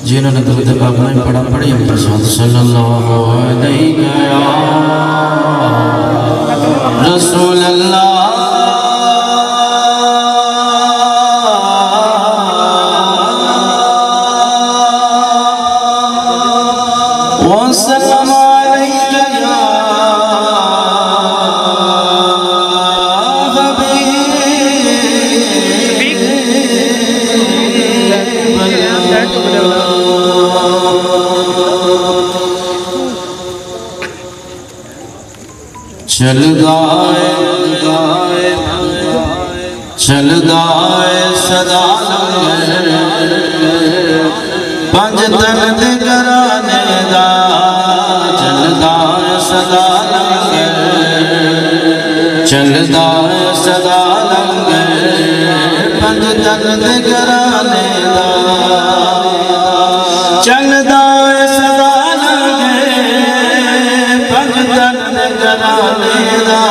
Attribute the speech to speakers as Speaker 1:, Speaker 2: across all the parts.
Speaker 1: جنہوں نے درود پاک میں پڑھا پڑھی ہم پر صلی اللہ علیہ رسول اللہ وسلم علیک یا چل گائے صدا لنگر پنج تن دے گرانے دا چل گائے صدا لنگر چل گائے صدا لنگر پنج تن دے گرانے دا چل گائے صدا لنگر پنج تن دے گرانے دا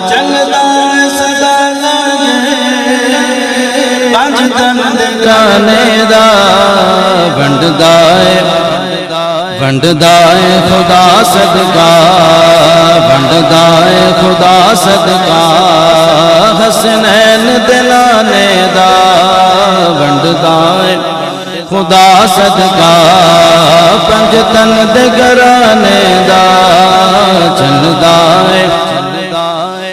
Speaker 1: چل گائے صدا لنگر پنج تن دے گرانے دا بندائے خدا صدقہ بندائے خدا صدقہ حسنین دلانے دا بندائے خدا صدقہ پنج تن دے گرانے دا چلدائے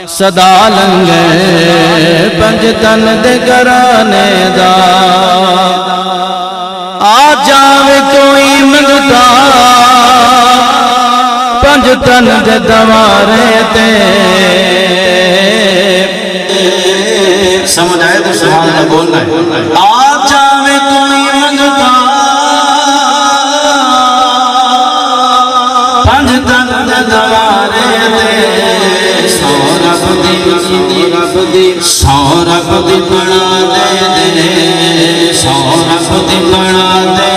Speaker 1: صدا لنگر پنج تن دے گرانے دا آ جاوے کوئی منگتا پنج تن دے دوارے تے سمجھ آئے تو سبحان اللہ بولنا ہے آ جاوے کوئی منگتا پنج تن دے دوارے تے سورب دی بنا دے دے سورب دی بنا دے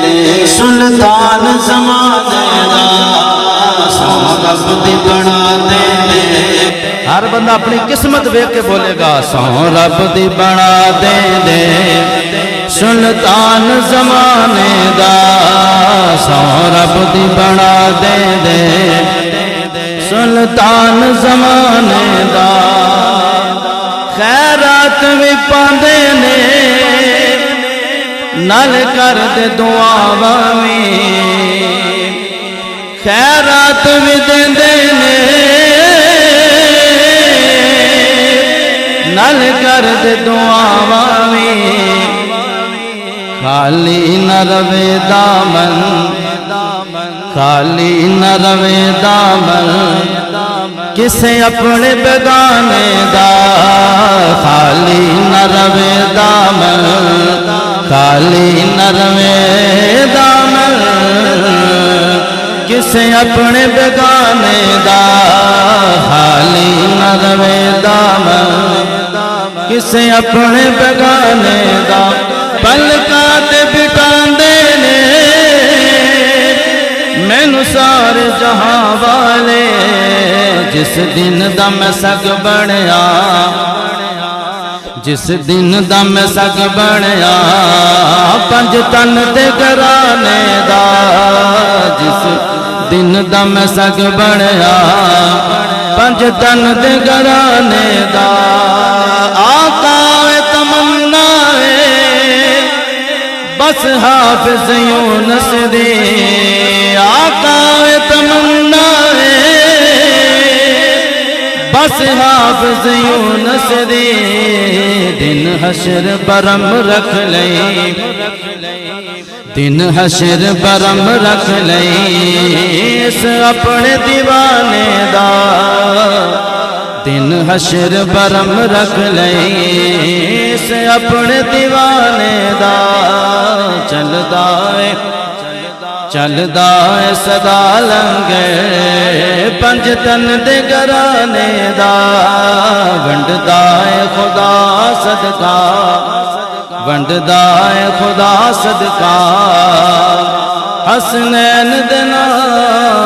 Speaker 1: دے سلطان زمانے دا سورب دی بنا دے دے ہر بندہ اپنی قسمت دیکھ کے بولے گا سورب دی بنا دے دے سلطان زمانے دا سورب دی بنا دے دے سلطان زمانے دا خیرات بھی پاندے نے نل کر دے دعاواں وی خیرات بھی دیندے نے نل کر دے دعاواں وی خالی نہ روے دامن خالی نہ روے دامن کسے اپنے بیگانے دا خالی نہ روے دامن خالی نہ روے دامن کسے اپنے بیگانے دا خالی نہ روے دامن کسے اپنے بیگانے دا پلکاں تے بٹاندے نے مینو سارے جہاں والے جس دن دا میں سگ بنیا جس دن دا میں سگ بنیا پنج تن دے گرانے دا جس دن دا میں سگ بنیا پنج تن دے گرانے دا آقا تمنا بس حافظ یونس دی آقا تمنا بس حافظ یونس دی دن حشر برم رکھ لئی دن حشر برم رکھ لئی اس اپنے دیوانے دا دن حشر برم رکھ لئی اس اپنے دیوانے دا چلدا ہے صدا لنگر پنج تن دے گرانے دا ونڈدا ہے خدا صدقہ ونڈدا ہے خدا صدقہ حسنین دے نانے